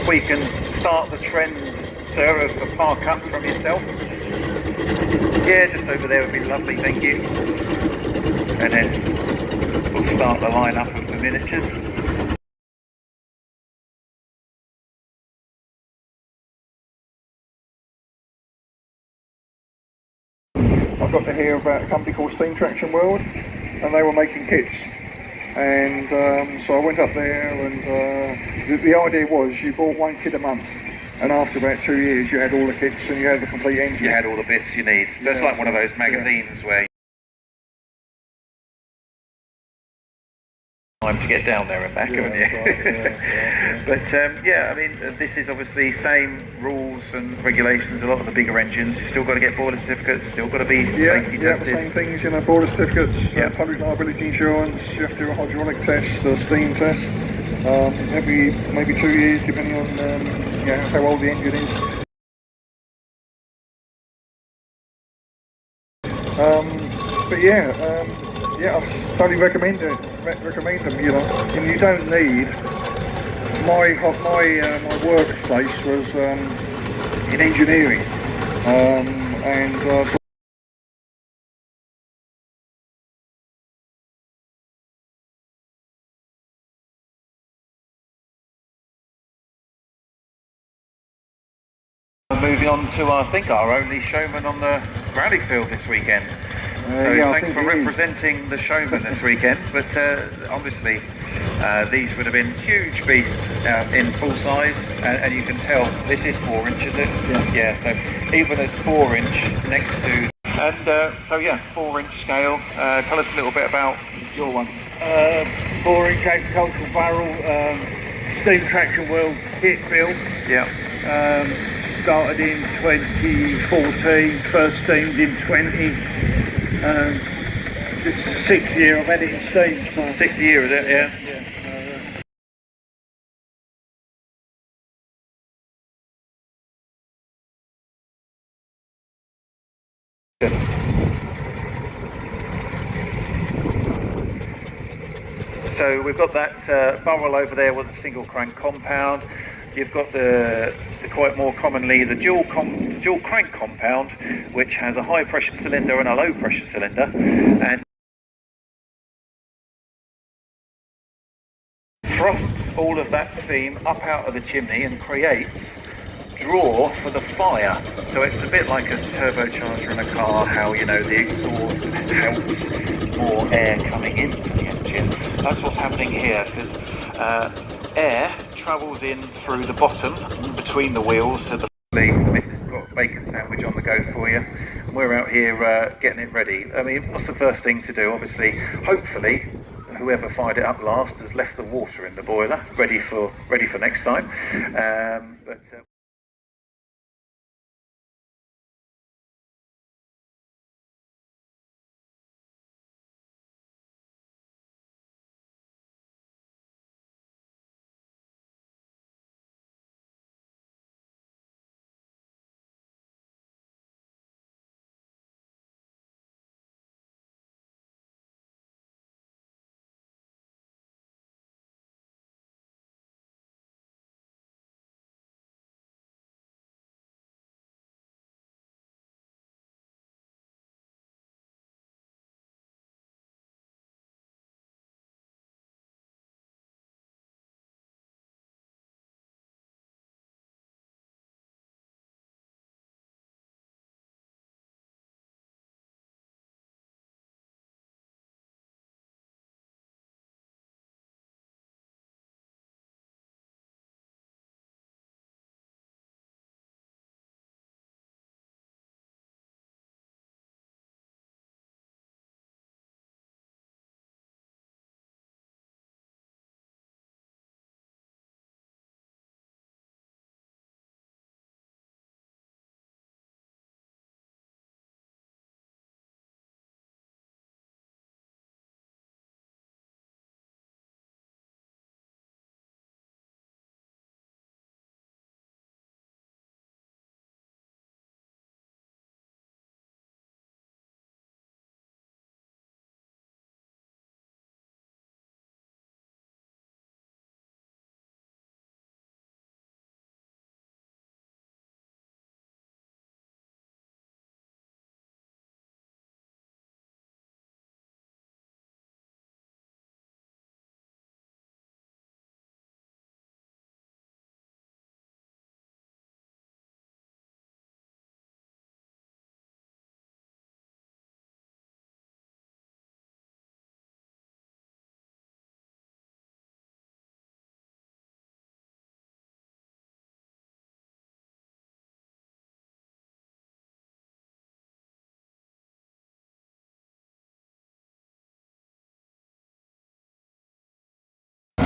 we can start the trend, sir, of the park up from yourself. Yeah, just over there would be lovely, thank you. And then we'll start the line up of the miniatures. I got to hear about a company called Steam Traction World, and they were making kits. And so I went up there, and the idea was you bought one kit a month, and after about 2 years you had all the kits and you had the complete engine. You had all the bits you need. So it's like one of those magazines where time to get down there and back, haven't you? Right, But yeah, I mean, this is obviously same rules and regulations. A lot of the bigger engines, you still got to get boiler certificates, still got to be safety tested. The same things, you know, boiler certificates, public liability insurance. You have to do a hydraulic test, a steam test, every maybe 2 years, depending on how old the engine is. But yeah, I totally recommend them. You know, and you don't need. My workplace was in engineering, and moving on to, I think, our only showman on the rally field this weekend. So thanks for representing the showman this weekend. But obviously, these would have been huge beasts in full size, and you can tell this is 4 inch, is it? Yeah. So even it's 4 inch next to, and so yeah, 4 inch scale. Tell us a little bit about your one. 4 inch agricultural barrel, Steam Traction World kit build. Yeah. Started in 2014, first steamed in 20. This is the 6th year I've had it in steam. So 6th year, is it? Yeah. So we've got that barrel over there with a single crank compound. You've got the quite more commonly the dual crank compound, which has a high pressure cylinder and a low pressure cylinder, and thrusts all of that steam up out of the chimney and creates draw for the fire. So it's a bit like a turbocharger in a car, how, you know, the exhaust helps more air coming into the engine. That's what's happening here, because air travels in through the bottom between the wheels. So the missus has got a bacon sandwich on the go for you, and we're out here getting it ready. I mean, what's the first thing to do? Obviously, hopefully whoever fired it up last has left the water in the boiler ready for next time.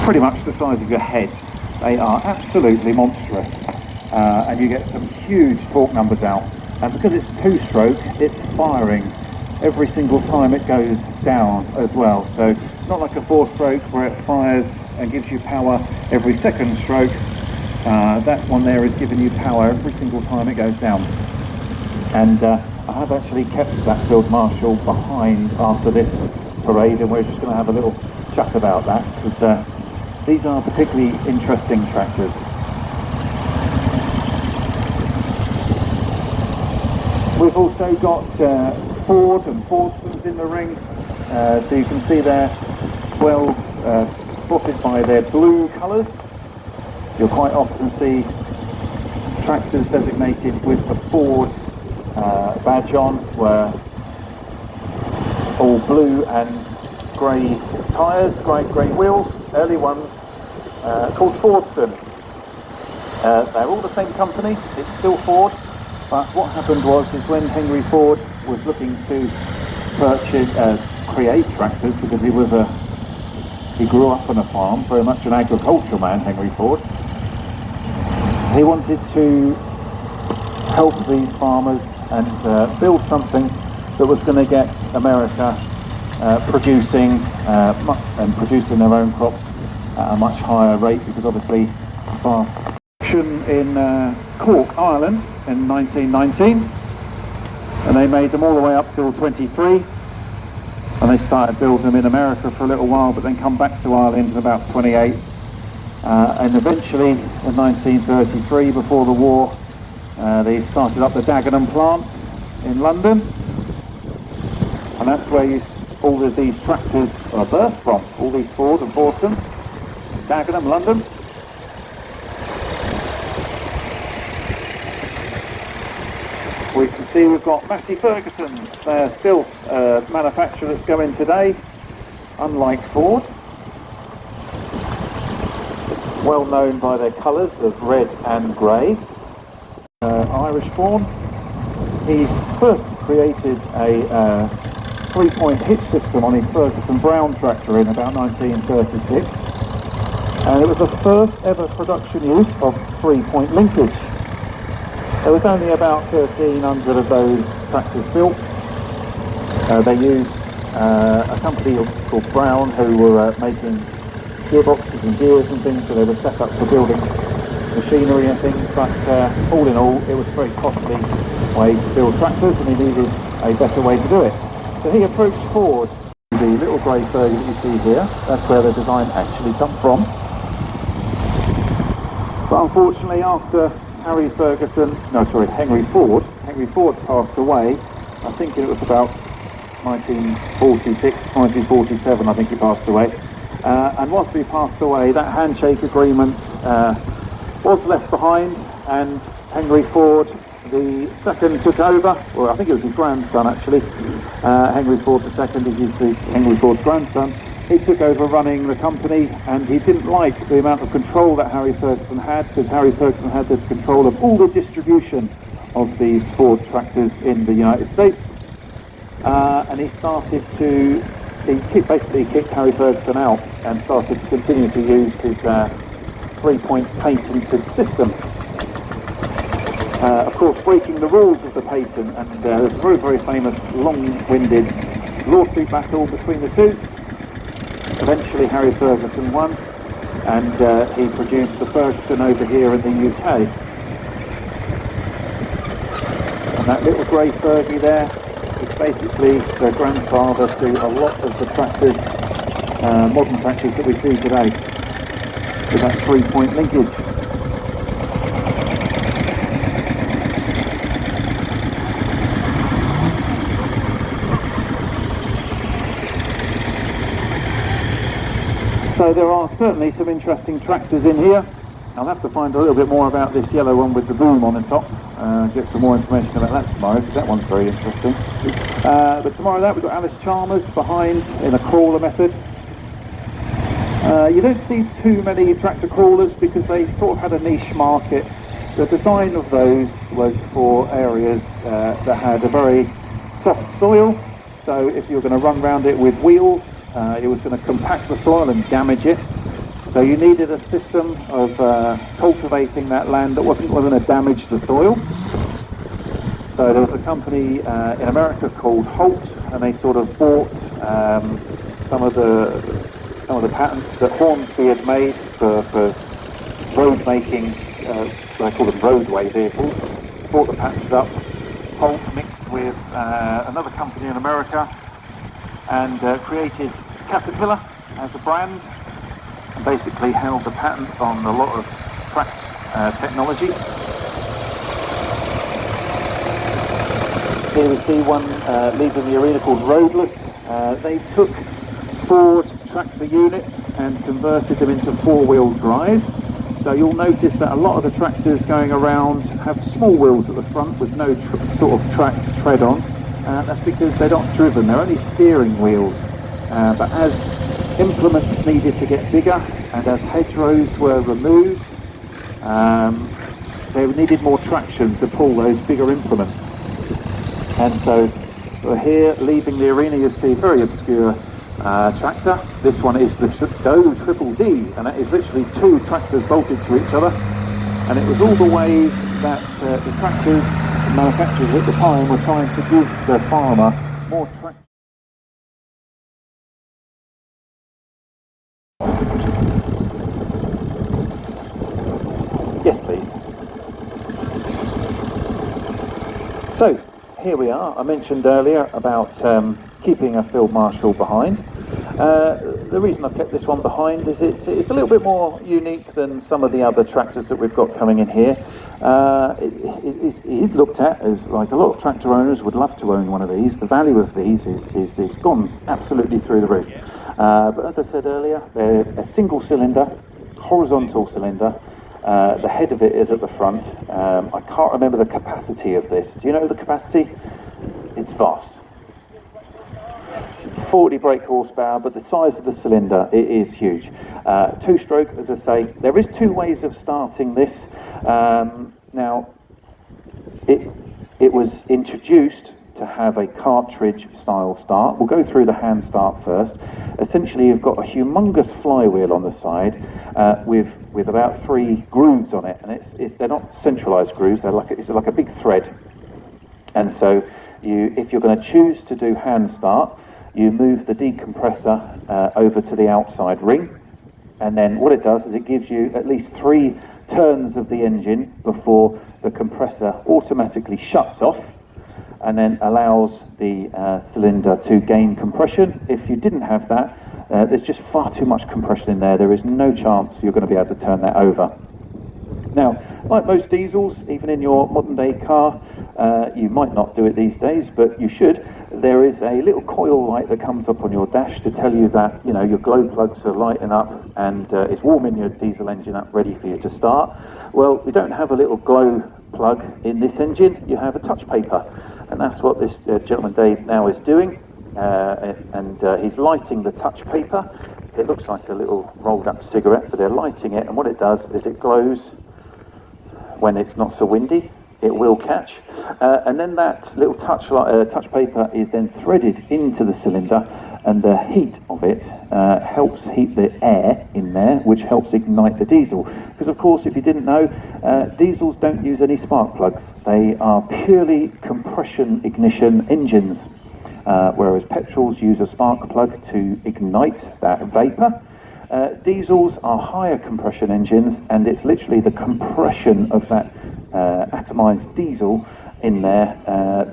pretty much the size of your head. They are absolutely monstrous, and you get some huge torque numbers out. And because it's two-stroke, it's firing every single time it goes down as well. So not like a four-stroke where it fires and gives you power every second stroke. That one there is giving you power every single time it goes down. And I have actually kept that field marshal behind after this parade, and we're just going to have a little chat about that, because these are particularly interesting tractors. We've also got Ford and Fordsons in the ring, so you can see they're well spotted by their blue colours. You'll quite often see tractors designated with the Ford badge on, where all blue and grey tyres, grey wheels. Early ones called Fordson. They're all the same company, it's still Ford, but what happened was when Henry Ford was looking to create tractors, because he grew up on a farm, very much an agricultural man, Henry Ford. He wanted to help these farmers and build something that was going to get America producing their own crops at a much higher rate, because obviously vast production in Cork, Ireland in 1919, and they made them all the way up till 23, and they started building them in America for a little while, but then come back to Ireland in about 28, and eventually in 1933, before the war, they started up the Dagenham plant in London, and that's where all of these tractors are birthed from, all these Ford and Fordsons, Dagenham, London. We can see we've got Massey Ferguson's. They're still a manufacturer that's going today, unlike Ford. Well known by their colours of red and grey. Irish born. He's first created a 3-point hitch system on his Ferguson Brown tractor in about 1936, and it was the first ever production use of 3-point linkage. There was only about 1,300 of those tractors built. They used a company called Brown, who were making gearboxes and gears and things, so they were set up for building machinery and things, but all in all it was a very costly way to build tractors, and he needed a better way to do it. So he approached Ford. The little grey Fergie that you see here, that's where the design actually come from. But unfortunately, after Henry Ford passed away, I think it was about 1946, 1947, I think he passed away. And whilst he passed away, that handshake agreement was left behind, and Henry Ford the second took over. Well, I think it was his grandson actually. Henry Ford the second is Henry Ford's grandson. He took over running the company, and he didn't like the amount of control that Harry Ferguson had, because Harry Ferguson had the control of all the distribution of these Ford tractors in the United States. And he started to, basically kicked Harry Ferguson out and started to continue to use his 3-point patented system. Of course, breaking the rules of the patent, and there's a very, very famous long-winded lawsuit battle between the two. Eventually Harry Ferguson won, and he produced the Ferguson over here in the UK. And that little grey Fergie there is basically the grandfather to a lot of the tractors, modern tractors that we see today, with that 3-point linkage. So there are certainly some interesting tractors in here. I'll have to find a little bit more about this yellow one with the boom on the top, get some more information about that tomorrow, because that one's very interesting. But tomorrow we've got Alice Chalmers behind in a crawler method. You don't see too many tractor crawlers because they sort of had a niche market. The design of those was for areas that had a very soft soil, so if you're going to run around it with wheels, it was going to compact the soil and damage it. So you needed a system of cultivating that land that wasn't going to damage the soil. So there was a company in America called Holt, and they sort of bought some of the patents that Hornsby had made for road making. They call them roadway vehicles. Bought the patents up. Holt mixed with another company in America and created Caterpillar as a brand, and basically held the patent on a lot of track technology. Here we see one leaving the arena called Roadless. They took Ford tractor units and converted them into four-wheel drive. So you'll notice that a lot of the tractors going around have small wheels at the front with no sort of track to tread on. That's because they're not driven, they're only steering wheels. But as implements needed to get bigger and as hedgerows were removed, they needed more traction to pull those bigger implements. And so here, leaving the arena, you see a very obscure tractor. This one is the Doe Triple D, and that is literally two tractors bolted to each other. And it was all the way that the tractors manufacturers at the time were trying to give the farmer more traction. Yes, please. So, here we are. I mentioned earlier about keeping a field marshal behind. The reason I've kept this one behind is it's a little bit more unique than some of the other tractors that we've got coming in here. It is looked at as, like a lot of tractor owners would love to own one of these. The value of these is gone absolutely through the roof. But as I said earlier, they're a single cylinder, horizontal cylinder. The head of it is at the front. I can't remember the capacity of this. Do you know the capacity? It's vast. 40 brake horsepower, but the size of the cylinder, it is huge. Two-stroke, as I say. There is two ways of starting this. Now, it was introduced to have a cartridge style start. We'll go through the hand start first. Essentially, you've got a humongous flywheel on the side with about 3 grooves on it, and they're not centralized grooves. It's like a big thread. And so, if you're going to choose to do hand start, you move the decompressor over to the outside ring, and then what it does is it gives you at least 3 turns of the engine before the compressor automatically shuts off, and then allows the cylinder to gain compression. If you didn't have that, there's just far too much compression in there. There is no chance you're going to be able to turn that over. Now, like most diesels, even in your modern day car, you might not do it these days, but you should. There is a little coil light that comes up on your dash to tell you that, you know, your glow plugs are lighting up and it's warming your diesel engine up ready for you to start. Well, we don't have a little glow plug in this engine, you have a touch paper. And that's what this gentleman Dave now is doing. He's lighting the touch paper. It looks like a little rolled up cigarette, but they're lighting it, and what it does is it glows when it's not so windy. It will catch, and then that little touch paper is then threaded into the cylinder, and the heat of it helps heat the air in there, which helps ignite the diesel. Because of course, if you didn't know, diesels don't use any spark plugs. They are purely compression ignition engines, whereas petrols use a spark plug to ignite that vapor. Diesels are higher compression engines, and it's literally the compression of that atomized diesel in there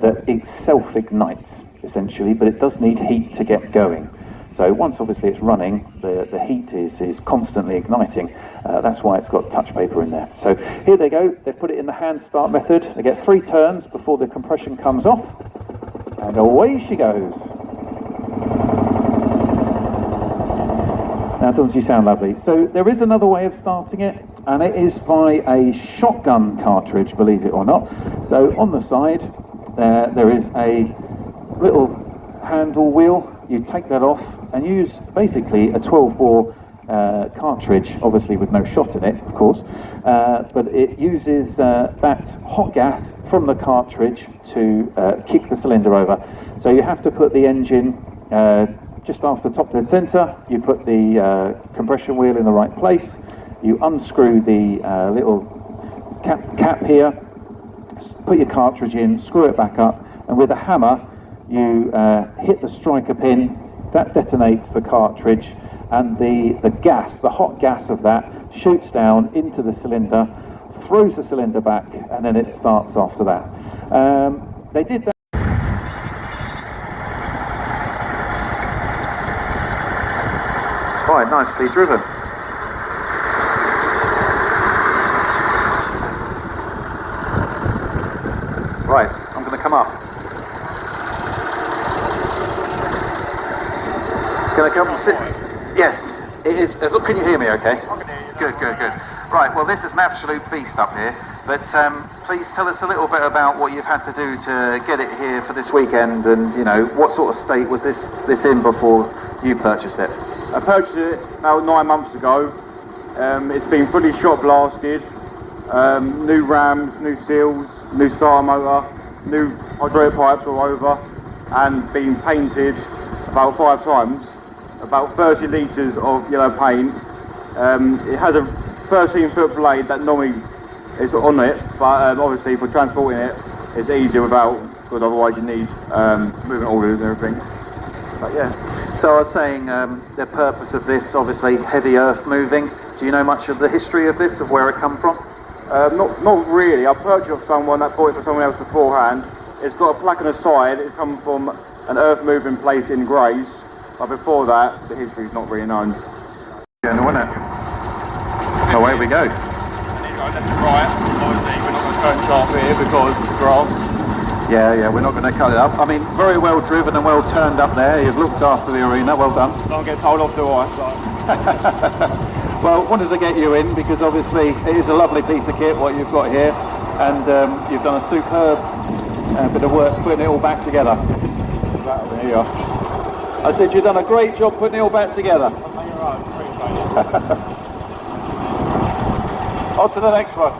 that it self-ignites, essentially, but it does need heat to get going. So once obviously it's running, the heat is constantly igniting. That's why it's got touch paper in there. So here they go, they've put it in the hand start method. They get 3 turns before the compression comes off, and away she goes. Now, doesn't she sound lovely? So there is another way of starting it, and it is by a shotgun cartridge, believe it or not. So on the side, there is a little handle wheel. You take that off and use basically a 12-bore cartridge, obviously with no shot in it, of course, but it uses that hot gas from the cartridge to kick the cylinder over. So you have to put the engine just after top dead centre, you put the compression wheel in the right place, you unscrew the little cap here, put your cartridge in, screw it back up, and with a hammer you hit the striker pin. That detonates the cartridge, and the gas, the hot gas of that, shoots down into the cylinder, throws the cylinder back, and then it starts after that. They did that. Quite nicely driven. Right, I'm going to come up. Can I come and sit? Yes, it is. Look, can you hear me okay? I can hear you. Good, good, good. Right, well this is an absolute beast up here, but please tell us a little bit about what you've had to do to get it here for this weekend, and you know, what sort of state was this in before you purchased it? I purchased it about 9 months ago. It's been fully shot blasted, new rams, new seals, new starter motor, new hydraulic pipes all over, and been painted about 5 times. About 30 litres of yellow paint. It has a 13-foot blade that normally is on it, but obviously for transporting it, it's easier without, because otherwise you need moving orders and everything. But yeah. So I was saying the purpose of this, obviously heavy earth moving. Do you know much of the history of this, of where it come from? Not really. I purchased it off someone that bought it for someone else beforehand. It's got a plaque on the side. It's come from an earth moving place in Grays. But before that, the history is not really known. Going, wasn't it? Away we go. And then go left and right. Obviously, we're not going to turn sharp here because it's grass. Yeah, we're not going to cut it up. I mean, very well driven and well turned up there. You've looked after the arena. Well done. Don't get told off, do I? So. Well, wanted to get you in because obviously it is a lovely piece of kit what you've got here, and you've done a superb bit of work putting it all back together. There you are. I said you've done a great job putting it all back together. On to the next one.